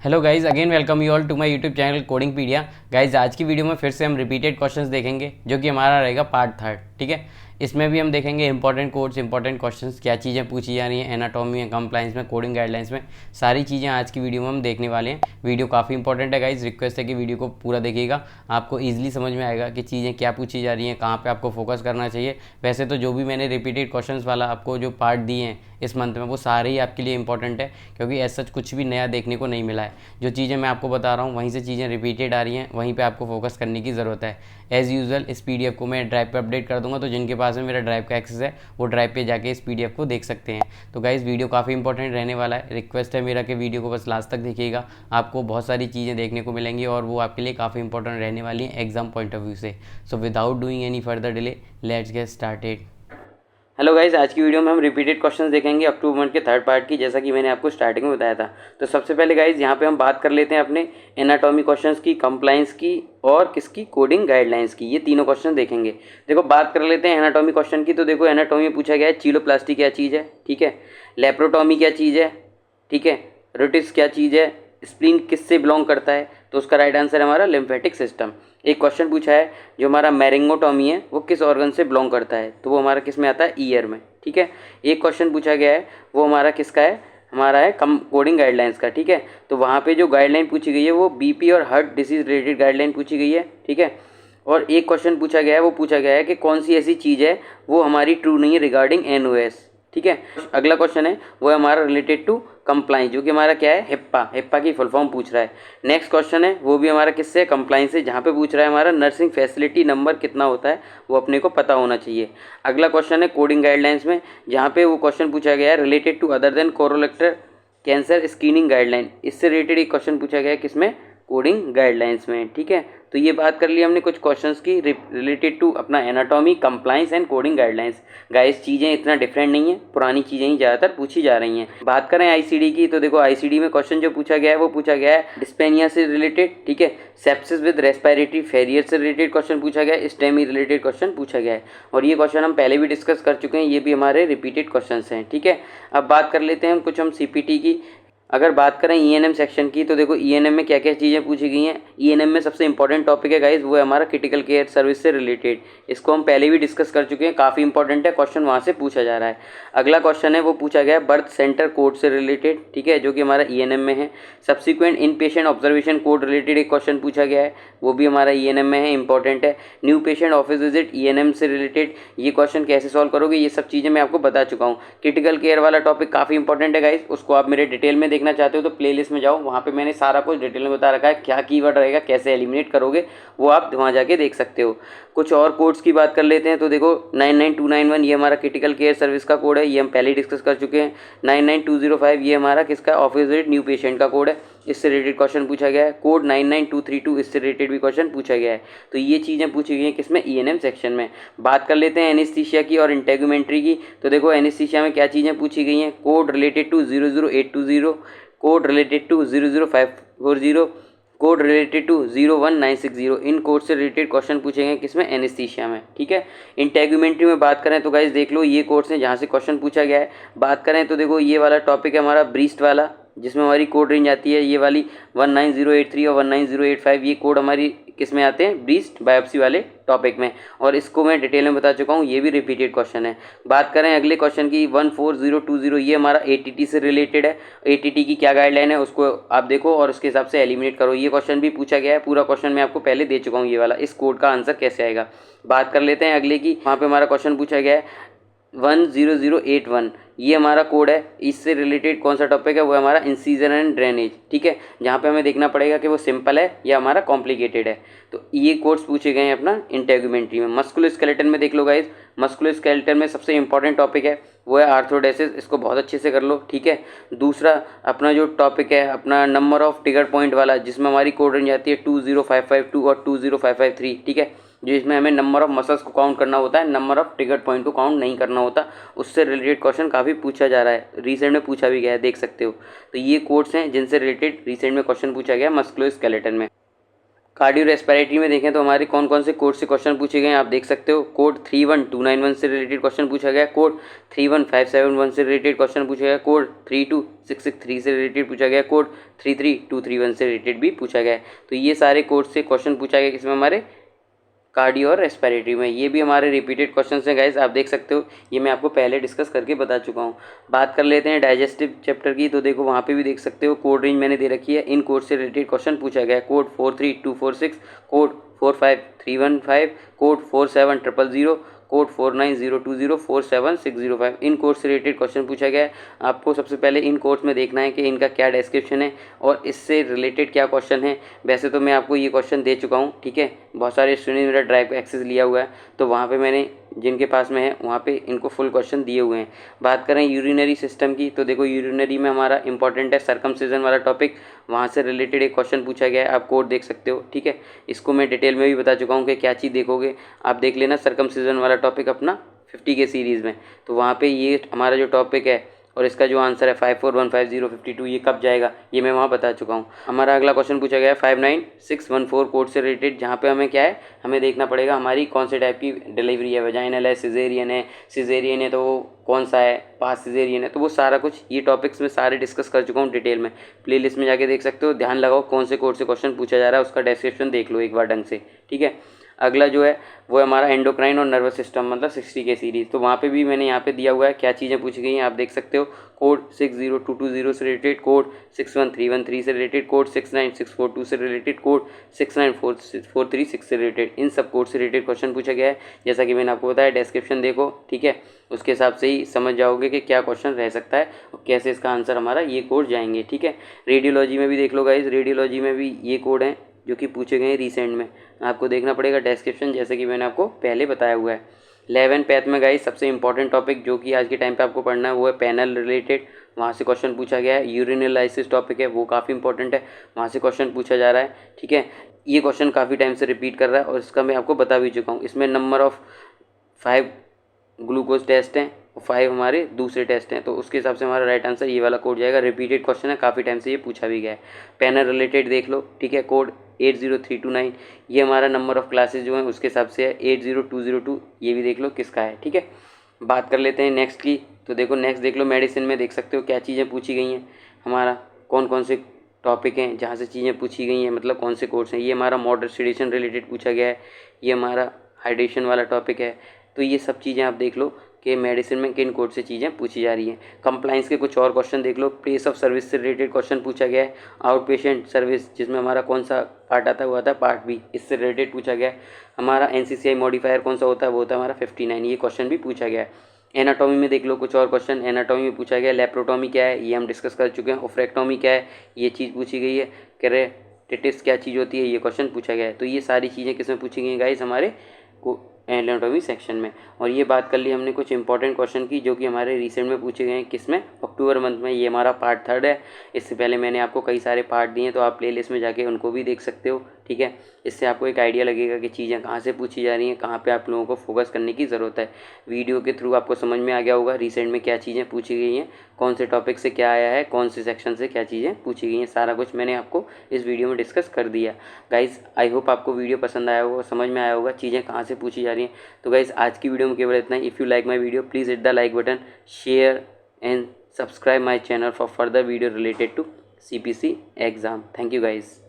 Hello guys, again welcome you all to my YouTube channel Codingpedia. Guys आज की video में फिर से हम रिपीटेड क्वेश्चंस देखेंगे जो कि हमारा रहेगा पार्ट थर्ड। ठीक है, इसमें भी हम देखेंगे इंपॉर्टेंट कोड्स, इंपॉर्टेंट क्वेश्चंस, क्या चीज़ें पूछी जा रही हैं एनाटॉमी में, कंप्लाइंस में, कोडिंग गाइडलाइंस में, सारी चीज़ें आज की वीडियो में हम देखने वाले हैं। वीडियो काफ़ी इंपॉर्टेंट है गाइज, रिक्वेस्ट है कि वीडियो को पूरा देखिएगा, आपको ईजिली समझ में आएगा कि चीज़ें क्या पूछी जा रही हैं, कहाँ पर आपको फोकस करना चाहिए। वैसे तो जो भी मैंने रिपीटेड क्वेश्चन वाला आपको जो पार्ट दिए हैं इस मंथ में, वो सारे ही आपके लिए इंपॉर्टेंट है, क्योंकि ऐसा कुछ भी नया देखने को नहीं मिला है। जो चीज़ें मैं आपको बता रहा हूँ वहीं से चीज़ें रिपीटेड आ रही हैं, वहीं पे आपको फोकस करने की ज़रूरत है। एज़ यूजुअल इस पीडीएफ को मैं ड्राइव पे अपडेट कर दूंगा, तो जिनके पास में मेरा ड्राइव का एक्सेस है वो ड्राइव पे जाके इस पीडीएफ को देख सकते हैं। तो गाइस वीडियो काफ़ी इंपॉर्टेंट रहने वाला है, रिक्वेस्ट है मेरा कि वीडियो को बस लास्ट तक देखिएगा, आपको बहुत सारी चीज़ें देखने को मिलेंगी और वो आपके लिए काफ़ी इंपॉर्टेंट रहने वाली हैं एग्जाम पॉइंट ऑफ व्यू से। So without doing any further delay, let's get started. Hello guys, आज की वीडियो में हम रिपीटेड क्वेश्चंस देखेंगे अप टू मंथ के थर्ड पार्ट की, जैसा कि मैंने आपको स्टार्टिंग में बताया था। तो सबसे पहले गाइस यहाँ पे हम बात कर लेते हैं अपने एनाटॉमी क्वेश्चंस की, कंप्लाइंस की और किसकी, कोडिंग गाइडलाइंस की। ये तीनों क्वेश्चन देखेंगे। देखो बात कर लेते हैं एनाटॉमी क्वेश्चन की। तो देखो एनाटॉमी में पूछा गया है चीलोप्लास्टी क्या चीज़ है, ठीक है, लेप्रोटॉमी क्या चीज़ है, ठीक है, रोटिस क्या चीज़ है, स्प्लीन किससे बिलोंग करता है। तो उसका राइट आंसर है हमारा लिम्फेटिक सिस्टम। एक क्वेश्चन पूछा है जो हमारा मैरिंगोटॉमी है वो किस ऑर्गन से बिलोंग करता है, तो वो हमारा किस में आता है, ईयर में। ठीक है, एक क्वेश्चन पूछा गया है वो हमारा किसका है, हमारा है कोडिंग गाइडलाइंस का। ठीक है, तो वहाँ पे जो गाइडलाइन पूछी गई है वो बीपी और हार्ट डिसीज रिलेटेड गाइडलाइन पूछी गई है। ठीक है, और एक क्वेश्चन पूछा गया है, वो पूछा गया है कि कौन सी ऐसी चीज़ है वो हमारी ट्रू नहीं है रिगार्डिंग एनओएस। ठीक है, अगला क्वेश्चन है वो है हमारा रिलेटेड टू कंप्लाइंस, जो कि हमारा क्या है, हिप्पा। हिप्पा की फुल फॉर्म पूछ रहा है। नेक्स्ट क्वेश्चन है वो भी हमारा किससे, कंप्लाइंस से, जहाँ पे पूछ रहा है हमारा नर्सिंग फैसिलिटी नंबर कितना होता है वो अपने को पता होना चाहिए। अगला क्वेश्चन है कोडिंग गाइडलाइंस में, जहाँ पे वो क्वेश्चन पूछा गया है related to other than colorectal cancer screening guideline. इससे रिलेटेड एक क्वेश्चन पूछा गया है किसमें, कोडिंग गाइडलाइंस में। ठीक है, तो ये बात कर ली हमने कुछ क्वेश्चंस की रिलेटेड टू अपना anatomy, compliance and coding guidelines. Guys चीज़ें इतना डिफरेंट नहीं है, पुरानी चीज़ें ही ज़्यादातर पूछी जा रही हैं। बात करें आईसीडी की, तो देखो आईसीडी में क्वेश्चन जो पूछा गया है वो पूछा गया है डिस्पेनिया से रिलेटेड, ठीक है, सेप्सिस विद रेस्पिरेटरी फेलियर से रिलेटेड क्वेश्चन पूछा गया है, स्टेमी रिलेटेड क्वेश्चन पूछा गया है। और ये क्वेश्चन हम पहले भी डिस्कस कर चुके हैं, ये भी हमारे रिपीटेड क्वेश्चन हैं। ठीक है, अब बात कर लेते हैं कुछ हम सीपीटी की। अगर बात करें ईएनएम सेक्शन की, तो देखो ईएनएम में क्या क्या चीज़ें पूछी गई हैं। ईएनएम में सबसे इंपॉर्टेंट टॉपिक है गाइस वो है हमारा क्रिटिकल केयर सर्विस से रिलेटेड। इसको हम पहले भी डिस्कस कर चुके हैं, काफ़ी इंपॉर्टेंट है, क्वेश्चन वहाँ से पूछा जा रहा है। अगला क्वेश्चन है वो पूछा गया है बर्थ सेंटर कोड से रिलेटेड, ठीक है, जो कि हमारा ईएनएम में है। सब्सिक्वेंट इन पेशेंट ऑब्जर्वेशन कोड रिलेटेड एक क्वेश्चन पूछा गया है, वो भी हमारा ईएनएम में है, इंपॉर्टेंट है। New patient office visit ENM से रिलेटेड, ये क्वेश्चन कैसे सॉल्व करोगे, ये सब चीज़ें मैं आपको बता चुका हूँ। क्रिटिकल केयर वाला टॉपिक काफ़ी इंपॉर्टेंट है गाइस, उसको आप मेरे डिटेल में देखना चाहते हो तो प्लेलिस्ट में जाओ, वहाँ पे मैंने सारा कुछ डिटेल में बता रखा है, क्या कीवर्ड रहेगा, कैसे एलिमिनेट करोगे, वो आप वहाँ जाके देख सकते हो। कुछ और कोड्स की बात कर लेते हैं। तो देखो 99291 ये हमारा क्रिटिकल केयर सर्विस का कोड है, ये हम पहले ही डिस्कस कर चुके हैं। 99205 ये हमारा किसका, ऑफिस विजिट न्यू पेशेंट का कोड है, इससे रिलेटेड क्वेश्चन पूछा गया है। कोड 99232 इससे रिलेटेड भी क्वेश्चन पूछा गया है। तो ये चीज़ें पूछी गई हैं किसमें, ईएनएम सेक्शन में। बात कर लेते हैं एनेस्थीसिया की और इंटेगुमेंट्री की। तो देखो एनेस्थीसिया में क्या चीज़ें पूछी गई हैं, code related to 00820, code related to 00540, code related to 01960, इन कोड से रिलेटेड क्वेश्चन पूछे गए किसमें, एनेस्थीसिया में। ठीक है, इंटेगुमेंट्री में बात करें तो गाइस देख लो ये कोड्स हैं जहाँ से क्वेश्चन पूछा गया है। बात करें तो देखो ये वाला टॉपिक है हमारा ब्रीस्ट वाला, जिसमें हमारी कोड रेंज आती है ये वाली 19083 और 19085, ये कोड हमारी किस में आते हैं, ब्रीस्ट बायोप्सी वाले टॉपिक में, और इसको मैं डिटेल में बता चुका हूँ, ये भी रिपीटेड क्वेश्चन है। बात करें अगले क्वेश्चन की 14020, ये हमारा एटीटी से रिलेटेड है। एटीटी की क्या गाइडलाइन है उसको आप देखो और उसके हिसाब से एलिमिनेट करो। ये क्वेश्चन भी पूछा गया है, पूरा क्वेश्चन मैं आपको पहले दे चुका हूँ, ये वाला, इस कोड का आंसर कैसे आएगा। बात कर लेते हैं अगले की, वहाँ पर हमारा क्वेश्चन पूछा गया है 10081, ये हमारा कोड है, इससे रिलेटेड कौन सा टॉपिक है, वो हमारा इंसीजन एंड ड्रेनेज। ठीक है, जहाँ पे हमें देखना पड़ेगा कि वो सिंपल है या हमारा कॉम्प्लिकेटेड है। तो ये कोड्स पूछे गए हैं अपना इंटेगुमेंट्री में। मस्कुलोस्केलेटन में देख लो गाइस, मस्कुलोस्केलेटन में सबसे इंपॉर्टेंट टॉपिक है वो है आर्थ्रोडेसिस, इसको बहुत अच्छे से कर लो। ठीक है, दूसरा अपना जो टॉपिक है अपना नंबर ऑफ ट्रिगर पॉइंट वाला, जिसमें हमारी कोड रेंज आती है 20552 और 20553। ठीक है, जिसमें हमें नंबर ऑफ मसल्स को काउंट करना होता है, नंबर ऑफ ट्रिगर पॉइंट को काउंट नहीं करना होता, उससे रिलेटेड क्वेश्चन काफ़ी पूछा जा रहा है, रिसेंट में पूछा भी गया है, देख सकते हो। तो ये कोड्स हैं जिनसे रिलेटेड रिसेंट में क्वेश्चन पूछा गया मस्कुलोस्केलेटन में। कार्डियो रेस्पिरेटरी में देखें तो हमारे कौन कौन से कोड से क्वेश्चन पूछे गए हैं आप देख सकते हो। कोड 31291 से रिलेटेड क्वेश्चन पूछा गया, कोड 31571 से रिलेटेड क्वेश्चन पूछा गया, कोड 32663 से रिलेटेड पूछा गया, कोड 33231 से रिलेटेड भी पूछा गया। तो ये सारे कोड से क्वेश्चन पूछा गया किसमें, हमारे कार्डियो और रेस्पिरेटरी में। ये भी हमारे रिपीटेड क्वेश्चन हैं गाइस, आप देख सकते हो। ये मैं आपको पहले डिस्कस करके बता चुका हूँ। बात कर लेते हैं डाइजेस्टिव चैप्टर की, तो देखो वहाँ पे भी देख सकते हो कोड रेंज मैंने दे रखी है। इन कोड से रिलेटेड क्वेश्चन पूछा गया है, कोड 43246, कोड 45315, कोड 47000, कोड 490204, 47605। इन कोर्स से रिलेटेड क्वेश्चन पूछा गया है। आपको सबसे पहले इन कोर्स में देखना है कि इनका क्या डिस्क्रिप्शन है और इससे रिलेटेड क्या क्वेश्चन है। वैसे तो मैं आपको ये क्वेश्चन दे चुका हूँ, ठीक है। बहुत सारे स्टूडेंट ने मेरा ड्राइव का एक्सेस लिया हुआ है, तो वहाँ पे मैंने जिनके पास में है वहाँ पे इनको फुल क्वेश्चन दिए हुए हैं। बात करें यूरिनरी सिस्टम की, तो देखो यूरिनरी में हमारा इंपॉर्टेंट है सर्कमसिजन वाला टॉपिक, वहाँ से रिलेटेड एक क्वेश्चन पूछा गया है। आप कोड देख सकते हो, ठीक है। इसको मैं डिटेल में भी बता चुका हूँ कि क्या चीज़ देखोगे। आप देख लेना सर्कमसिजन वाला टॉपिक अपना 50 के सीरीज़ में, तो वहाँ पे ये हमारा जो टॉपिक है और इसका जो आंसर है 54155052 ये कब जाएगा ये मैं वहाँ बता चुका हूँ। हमारा अगला क्वेश्चन पूछा गया है 59614 कोड से रिलेटेड, जहाँ पे हमें क्या है, हमें देखना पड़ेगा हमारी कौन से टाइप की डिलीवरी है, वेजाइनल है, सिजेरियन है तो वो कौन सा है, पास सिजेरियन है, तो वो सारा कुछ ये टॉपिक्स में सारे डिस्कस कर चुका हूँ डिटेल में। प्लेलिस्ट में जाके देख सकते हो। ध्यान लगाओ कौन से कोड से क्वेश्चन पूछा जा रहा है, उसका डिस्क्रिप्शन देख लो एक बार ढंग से, ठीक है। अगला जो है वो है हमारा एंडोक्राइन और नर्वस सिस्टम, मतलब 60 के सीरीज़, तो वहाँ पे भी मैंने यहाँ पे दिया हुआ है क्या चीज़ें पूछी गई हैं आप देख सकते हो। कोड 60220 से रिलेटेड, कोड 61313 से रिलेटेड, कोड 69642 से रिलेटेड, कोड 69446 से रिलेटेड, इन सब कोड से रिलेटेड क्वेश्चन पूछा गया है। जैसा कि मैंने आपको बताया डिस्क्रिप्शन देखो, ठीक है, उसके हिसाब से ही समझ जाओगे कि क्या क्वेश्चन रह सकता है और कैसे इसका आंसर हमारा ये कोड जाएंगे, ठीक है। रेडियोलॉजी में भी देख लो गाइज, रेडियोलॉजी में भी ये कोड हैं जो कि पूछे गए हैं रिसेंट में। आपको देखना पड़ेगा डिस्क्रिप्शन, जैसे कि मैंने आपको पहले बताया हुआ है। 11 पैथ में गाइस सबसे इंपॉर्टेंट टॉपिक जो कि आज के टाइम पे आपको पढ़ना है वो है पैनल रिलेटेड, वहाँ से क्वेश्चन पूछा गया है। यूरिनलाइसिस टॉपिक है, वो काफ़ी इंपॉर्टेंट है, वहाँ से क्वेश्चन पूछा जा रहा है, ठीक है। ये क्वेश्चन काफ़ी टाइम से रिपीट कर रहा है और इसका मैं आपको बता भी चुका हूँ। इसमें नंबर ऑफ 5 ग्लूकोज टेस्ट हैं और 5 हमारे दूसरे टेस्ट हैं, तो उसके हिसाब से हमारा राइट आंसर ये वाला कोड जाएगा। रिपीटेड क्वेश्चन है, काफ़ी टाइम से ये पूछा भी गया है। पैनल रिलेटेड देख लो, ठीक है, कोड 80329, ये हमारा नंबर ऑफ क्लासेज जो हैं उसके हिसाब से है। 80202 ये भी देख लो किसका है, ठीक है। बात कर लेते हैं नेक्स्ट की, तो देखो नेक्स्ट देख लो, मेडिसिन में देख सकते हो क्या चीज़ें पूछी गई हैं, हमारा कौन कौन से टॉपिक हैं जहाँ से चीज़ें पूछी गई हैं, मतलब कौन से कोर्स हैं। ये हमारा मॉडरेट सेडेशन रिलेटेड पूछा गया है, ये हमारा हाइड्रेशन वाला टॉपिक है। तो ये सब चीज़ें आप देख लो कि मेडिसिन में किन कोड से चीज़ें पूछी जा रही हैं। कंप्लाइंस के कुछ और क्वेश्चन देख लो, प्लेस ऑफ सर्विस से रिलेटेड क्वेश्चन पूछा गया है। आउट पेशेंट सर्विस जिसमें हमारा कौन सा पार्ट आता है वो आता है पार्ट बी, इससे रिलेटेड पूछा गया है। हमारा NCCI मॉडिफायर कौन सा होता है वो होता है हमारा 59, ये क्वेश्चन भी पूछा गया है। एनाटॉमी में देख लो कुछ और क्वेश्चन, एनाटॉमी में पूछा गया लेप्रोटॉमी क्या है, ये हम डिस्कस कर चुके हैं। ओफ्रेक्टॉमी क्या है, ये चीज़ पूछी गई है। केरेटिटिस क्या चीज़ होती है, ये क्वेश्चन पूछा गया है। तो ये सारी चीज़ें किसमें पूछी गई हैं गाइस, हमारे को एनाटॉमी सेक्शन में। और ये बात कर ली हमने कुछ इंपॉर्टेंट क्वेश्चन की जो कि हमारे रिसेंट में पूछे गए हैं, किसमें, अक्टूबर मंथ में। ये हमारा पार्ट 3 है। इससे पहले मैंने आपको कई सारे पार्ट दिए हैं, तो आप प्लेलिस्ट में जाके उनको भी देख सकते हो, ठीक है। इससे आपको एक आइडिया लगेगा कि चीज़ें कहाँ से पूछी जा रही हैं, कहाँ पे आप लोगों को फोकस करने की ज़रूरत है। वीडियो के थ्रू आपको समझ में आ गया होगा रिसेंट में क्या चीज़ें पूछी गई हैं, कौन से टॉपिक से क्या आया है, कौन से सेक्शन से क्या चीज़ें पूछी गई हैं, सारा कुछ मैंने आपको इस वीडियो में डिस्कस कर दिया। गाइज़ आई होप आपको वीडियो पसंद आया होगा, समझ में आया होगा चीज़ें कहाँ से पूछी जा रही हैं। तो गाइज़ आज की वीडियो में केवल इतना ही। If you like my video please hit the like button, share and subscribe my channel for further video related to CPC exam. Thank you guys.